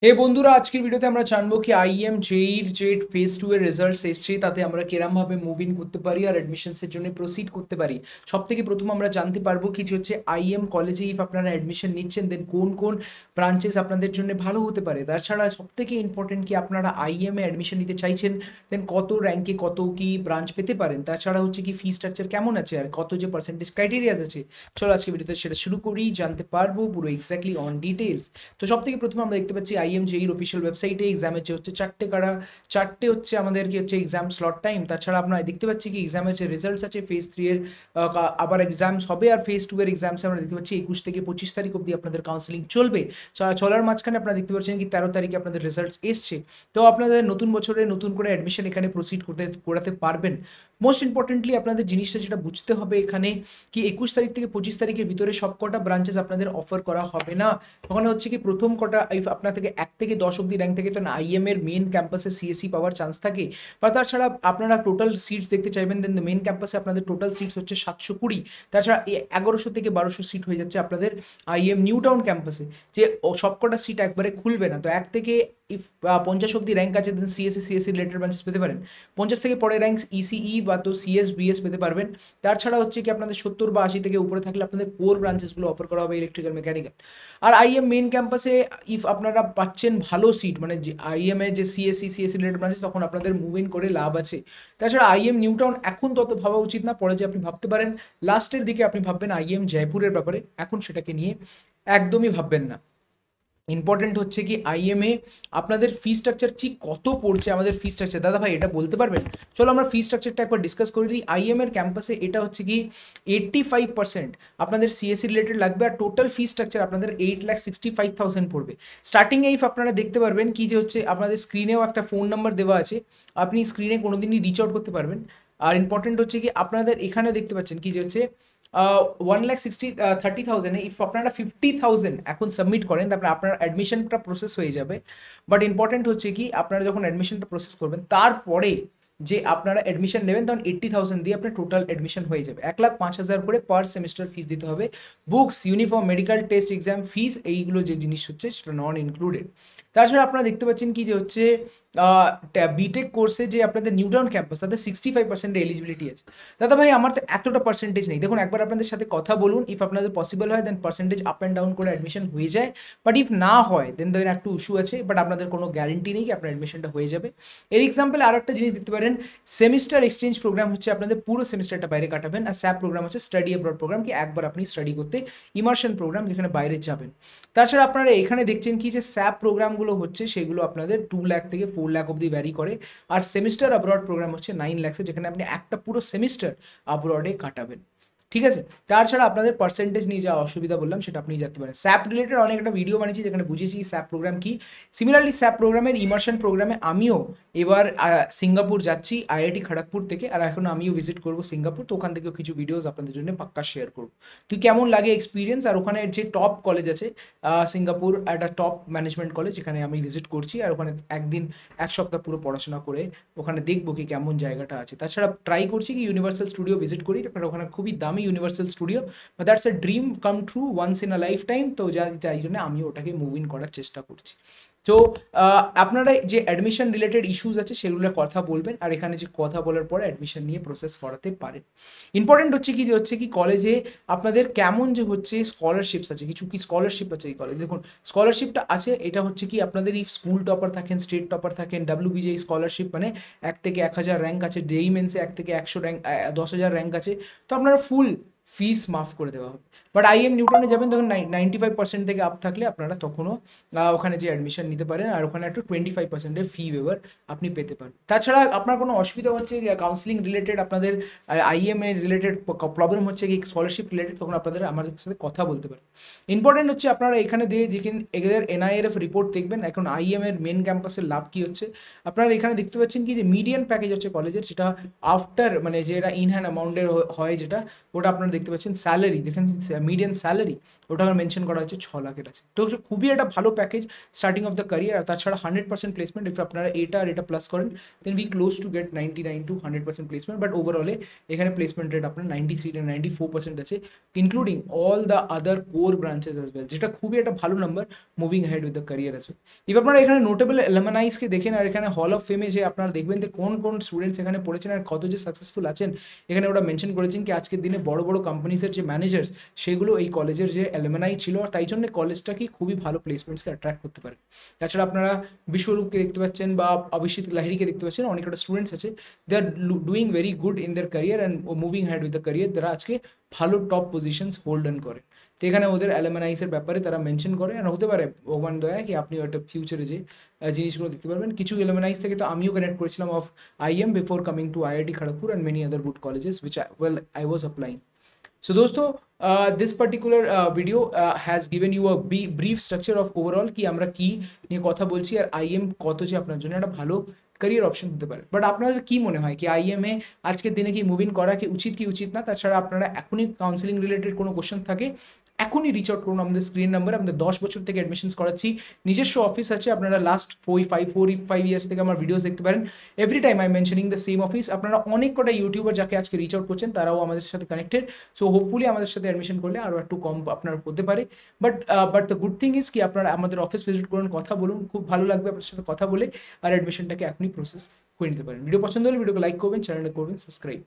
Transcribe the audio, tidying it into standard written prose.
এই বন্ধুরা আজকের ভিডিওতে আমরা জানবো কি আইএম জেইর যে ফেজ 2 এর রেজাল্টস এসছে তাতে আমরা কিরম ভাবে মুভ ইন করতে পারি আর অ্যাডমিশনস এর জন্য প্রসিড করতে পারি। সবথেকে প্রথম আমরা জানতে পারবো কি যে হচ্ছে আইএম কলেজে ইফ আপনারা অ্যাডমিশন নিচ্ছেন দেন কোন কোন ব্রাঞ্চেস আপনাদের জন্য ভালো হতে পারে। তাছাড়া সবথেকে ইম্পর্টেন্ট কি আপনারা আইএম এ অ্যাডমিশন নিতে চাইছেন দেন কত র্যাঙ্কে কত কি ব্রাঞ্চ পেতে পারেন। তাছাড়া হচ্ছে কি ফি স্ট্রাকচার কেমন আছে আর কত যে পার্সেন্টেজ ক্রাইটেরিয়া আছে। চলো আজকে ভিডিওতে সেটা শুরু করি, জানতে পারবো পুরো এক্স্যাক্টলি অন ডিটেলস। তো সব থেকে প্রথমে আমরা দেখতে পাচ্ছি আইএমজেইর অফিসিয়াল ওয়েবসাইটে এক্সামের যে হচ্ছে চারটে হচ্ছে আমাদের কি হচ্ছে এক্সাম স্লট টাইম। তাছাড়া আপনারা দেখতে পাচ্ছি কি এক্সামের যে রেজাল্টস আছে ফেজ 3 এর আবার এক্সামস হবে আর ফেজ 2 এর এক্সামস আমরা দেখতে পাচ্ছি 21 থেকে 25 তারিখ অবধি আপনাদের কাউন্সেলিং চলবে। চলার মাঝখানে আপনারা দেখতে পাচ্ছেন কি 13 তারিখে আপনাদের রেজাল্টস এসছে। তো আপনাদের নতুন বছরে নতুন করে অ্যাডমিশন এখানে প্রসিড করাতে পারবেন। মোস্ট ইম্পর্টেন্টলি আপনাদের জিনিসটা যেটা বুঝতে হবে এখানে কি 21 তারিখ থেকে 25 তারিখের ভিতরে সব কটা ব্রাঞ্চেস আপনাদের অফার করা হবে না। ওখানে হচ্ছে কি প্রথম কটা আপনার থেকে 1 থেকে 10 অব্দি র্যাঙ্ক থেকে তো আইএম এর মেন ক্যাম্পাসে সিএসসি পাওয়ার চান্স থাকে। বা তাছাড়া আপনারা টোটাল সিটস দেখতে চাইবেন দেন মেন ক্যাম্পাসে আপনাদের টোটাল সিটস হচ্ছে 720। তাছাড়া 1100 থেকে 1200 সিট হয়ে যাচ্ছে আপনাদের আইএম নিউ টাউন ক্যাম্পাসে। যে সবকটা সিট একবারে খুলবে না, তো 1 থেকে ইফ 50 অব্দি র্যাঙ্ক আছে দেন সিএসসি রিলেটেড ব্রাঞ্চেস পেতে পারেন। 50 থেকে পরে র্যাঙ্ক ইসিই বা তো সিএস বিএস পেতে পারবেন। তাছাড়া হচ্ছে কি আপনাদের 70 বা 80 থেকে উপরে থাকলে আপনাদের কোর ব্রাঞ্চেসগুলো অফার করা হবে, ইলেকট্রিক্যাল, মেকানিক্যাল। আর আইএম মেন ক্যাম্পাসে ইফ আপনারা পাচ্ছেন ভালো সিট মানে যে আইএম এর যে সিএসসি রিলেটেড ব্রাঞ্চেস তখন আপনাদের মুভ ইন করে লাভ আছে। তাছাড়া আইএম নিউ টাউন এখন তত ভাবা উচিত না, পরে যে আপনি ভাবতে পারেন লাস্টের দিকে আপনি ভাববেন আইএম জয়পুরের ব্যাপারে, এখন সেটাকে নিয়ে একদমই ভাববেন না। ইম্পর্টেন্ট হচ্ছে কি আইএমএ আপনাদের ফি স্ট্রাকচার ঠিক কত পড়ছে। আমাদের ফি স্ট্রাকচার দাদা ভাই এটা বলতে পারবেন? চলো আমরা ফি স্ট্রাকচারটা একবার ডিসকাস করে দিই। আইএম এর ক্যাম্পাসে এটা হচ্ছে কি 85% আপনাদের সিএসসি রিলেটেড লাগবে আর টোটাল ফি স্ট্রাকচার আপনাদের 8,65,000 পড়বে। স্টার্টিংয়ে ইফ আপনারা দেখতে পারবেন কি যে হচ্ছে আপনাদের স্ক্রিনেও একটা ফোন নাম্বার দেওয়া আছে, আপনি স্ক্রিনে কোনোদিনই রিচ আউট করতে পারবেন। আর ইম্পর্টেন্ট হচ্ছে কি আপনাদের এখানে দেখতে পাচ্ছেন কি যে হচ্ছে 1,30,000 ইফ আপনারা 50,000 এখন সাবমিট করেন তারপরে আপনার অ্যাডমিশনটা প্রসেস হয়ে যাবে। বাট ইম্পর্টেন্ট হচ্ছে কি আপনারা যখন অ্যাডমিশনটা প্রসেস করবেন তারপরে যে আপনারা অ্যাডমিশন নেবেন তখন 80,000 দিয়ে আপনার টোটাল অ্যাডমিশন হয়ে যাবে। 1,05,000 করে পার সেমিস্টার ফিস দিতে হবে। Books, uniform, medical test, exam fees এইগুলো যে জিনিস হচ্ছে সেটা নন ইনক্লুডেড। তাছাড়া আপনারা দেখতে পাচ্ছেন কি যে হচ্ছে বিটেক কোর্সে যে আপনাদের নিউ টাউন ক্যাম্পাস তাদের 65% এলিজিবিলিটি আছে। দাদা ভাই আমার তো এতটা পার্সেন্টেজ নেই। দেখুন একবার আপনাদের সাথে কথা বলুন, ইফ আপনাদের পসিবল হয় দেন পার্সেন্টেজ আপ অ্যান্ড ডাউন করে অ্যাডমিশন হয়ে যায়। বাট ইফ না হয় দেন একটু ইস্যু আছে, বাট আপনাদের কোনো গ্যারেন্টি নেই কি আপনার অ্যাডমিশনটা হয়ে যাবে। এর এক্সাম্পল আর একটা জিনিস দেখতে পারেন, সেমিস্টার এক্সচেঞ্জ প্রোগ্রাম হচ্ছে আপনাদের পুরো সেমিস্টারটা বাইরে কাটাবেন। আর স্যাপ প্রোগ্রাম হচ্ছে স্টাডি অ্যাব্রড প্রোগ্রাম, কি একবার আপনি স্টাডি করতে ইমার্শন প্রোগ্রাম যেখানে বাইরে যাবেন। তাছাড়া আপনারা এখানে দেখছেন কি যে স্যাপ প্রোগ্রামগুলো হচ্ছে সেগুলো আপনাদের 2 লাখ থেকে 4 লাখ অব্দি ভ্যারি করে। আর সেমিস্টার অ্যাব্রড প্রোগ্রাম হচ্ছে 9 লাখে, যেখানে আপনি একটা পুরো সেমিস্টার অ্যাব্রডে কাটাবেন। ঠিক আছে। তাছাড়া আপনাদের পার্সেন্টেজ নিয়ে যা অসুবিধা বললাম সেটা আপনি জানতে পারেন। স্যাপ রিলেটেড অনেক একটা ভিডিও বানিয়েছি যেখানে বুঝিয়েছি স্যাপ প্রোগ্রাম কি। সিমিলারলি স্যাপ প্রোগ্রামের ইমার্শন প্রোগ্রামে আমিও এবার সিঙ্গাপুর যাচ্ছি আইআইটি খড়গপুর থেকে, আর এখন আমিও ভিজিট করব সিঙ্গাপুর। তো ওখান থেকেও কিছু ভিডিওস আপনাদের জন্য পাক্কা শেয়ার করবো। তুই কেমন লাগে এক্সপিরিয়েন্স, আর ওখানে যে টপ কলেজ আছে সিঙ্গাপুর একটা টপ ম্যানেজমেন্ট কলেজ, যেখানে আমি ভিজিট করছি আর ওখানে একদিন 1 সপ্তাহ পুরো পড়াশোনা করে ওখানে দেখবো কি কেমন জায়গাটা আছে। তাছাড়া ট্রাই করছি কি ইউনিভার্সাল স্টুডিও ভিজিট করি, তারপরে ওখানে খুবই দামি Universal Studio, but that's a dream come true once in a lifetime. তো যাই জন্য আমি ওটাকে মুভ ইন করার চেষ্টা করছি। তো আপনারা যে অ্যাডমিশন রিলেটেড ইস্যুস আছে সেগুলোর কথা বলবেন, আর এখানে যে কথা বলার পরে অ্যাডমিশন নিয়ে প্রসেস করাতে পারেন। ইম্পর্টেন্ট হচ্ছে কি যে কলেজে আপনাদের কেমন যে হচ্ছে স্কলারশিপস আছে, কিছু কি স্কলারশিপ আছে এই কলেজে। দেখুন স্কলারশিপটা আছে, এটা হচ্ছে কি আপনাদের ইফ স্কুল টপার থাকেন, স্টেট টপার থাকেন, ডাব্লিউবিজেই স্কলারশিপ মানে 1 থেকে 1,000 র্যাঙ্ক আছে, ডেই মেন্সে 1 থেকে 100 র্যাঙ্ক 10,000 র্যাঙ্ক আছে, তো আপনারা ফুল ফিস মাফ করে দেওয়া হবে। বাট আইএম নিউটনে যাবেন তখন 95% থেকে আপ থাকলে আপনারা তখনও ওখানে যে অ্যাডমিশন নিতে পারেন, আর ওখানে একটু 25%-এর ফি ওয়েভার আপনি পেতে পারেন। তাছাড়া আপনার কোনো অসুবিধা হচ্ছে কাউন্সিলিং রিলেটেড, আপনাদের আইএম এর রিলেটেড প্রবলেম হচ্ছে কি স্কলারশিপ রিলেটেড, তখন আপনাদের আমাদের সাথে কথা বলতে পারেন। ইম্পর্টেন্ট হচ্ছে আপনারা এখানে দিয়ে এদের এনআইআরএফ রিপোর্ট দেখবেন। এখন আইএম এর মেন ক্যাম্পাসের লাভ কি হচ্ছে আপনারা এখানে দেখতে পাচ্ছেন কি যে মিডিয়ান প্যাকেজ হচ্ছে কলেজের, সেটা আফটার মানে যেটা ইন হ্যান্ড অ্যামাউন্টের হয় যেটা, ওটা আপনারা দেখতে পাচ্ছেন স্যালারি, যেখানে মিডিয়ান স্যালারি ওটা মেনশন করা হচ্ছে 6 লাখের আছে। তো খুবই একটা ভালো package starting of the career. আর তাছাড়া 100% প্লেসমেন্ট, ইফ আপনারা এটা আর এটা প্লাস করেন then we close to get 99 to 100% placement. But ওভারঅলে এখানে প্লেসমেন্ট রেট আপনার 93 to 94% আছে, including all the other core branches as well, যেটা খুবই একটা ভালো number moving head with the career as well. If আপনারা এখানে নোটেবল অ্যালুমনাইজকে দেখেন আর এখানে হল অফ ফেমে যে আপনারা দেখবেন যে কোন কোন স্টুডেন্টস এখানে পড়েছেন আর কত যে সাকসেসফুল আছেন, এখানে ওরা মেনশন করেছেন কি আজকের দিনে বড় বড় কোম্পানিজের যে ম্যানেজার্স সেগুলো এই কলেজের যে অ্যালুমনাই ছিল, আর তাই জন্য কলেজটাকে খুবই ভালো প্লেসমেন্টসকে অ্যাট্রাক্ট করতে পারে। তাছাড়া আপনারা বিশ্বরূপকে দেখতে পাচ্ছেন বা অভিষেক লাহিড়িকে দেখতে পাচ্ছেন, অনেক একটা স্টুডেন্টস আছে, they are doing very good in their career and moving head with the career, যারা আজকে ভালো টপ পজিশনস হোল্ড অন করে। তো এখানে ওদের অ্যালুমনাইসের ব্যাপারে তারা মেনশন করে, আর হতে পারে ভগবান দয়া কি আপনি একটা ফিউচারে যে জিনিসগুলো দেখতে পারবেন। কিছু অ্যালুমনাইস থেকে তো আমিও কানেক্ট করেছিলাম of IIM before coming to IIT Kharagpur and many other good colleges which I was applying. So दोस्तों this particular video has given you a brief structure of overall কি আমরা কি নিয়ে কথা বলছি আর IIM কত যে আপনার জন্য একটা ভালো ক্যারিয়ার অপশন হতে পারে। বাট আপনাদের কি মনে হয় কি IIM এ আজকের দিনে কি মুভ ইন করা কি উচিত না? তাছাড়া আপনারা এখনই কাউন্সিলিং রিলেটেড কোনো কোশ্চেন থাকে এখনই রিচ আউট করুন আমাদের স্ক্রিন নাম্বারে। আমাদের 10 বছর থেকে অ্যাডমিশনস করাচ্ছি, নিজস্ব অফিস আছে, আপনারা লাস্ট 4-5 ইয়ার্স থেকে আমার ভিডিওস দেখতে পারেন। Every time I mentioning the same office. আপনারা অনেক কটা ইউটিউবার যাকে আজকে রিচ আউট করছেন তারাও আমাদের সাথে কানেক্টেড, সো হোপফুলি আমাদের সাথে অ্যাডমিশন করলে আরও একটু কম আপনার হতে পারে। But the good thing is কি আপনারা আমাদের অফিস ভিজিট করুন, কথা বলুন, খুব ভালো লাগবে আপনার সাথে কথা বলে, আর অ্যাডমিশনটাকে এখনই প্রসেস করে নিতে পারেন। ভিডিও পছন্দ হলে ভিডিওকে লাইক করবেন, চ্যানেলটা করবেন সাবস্ক্রাইব।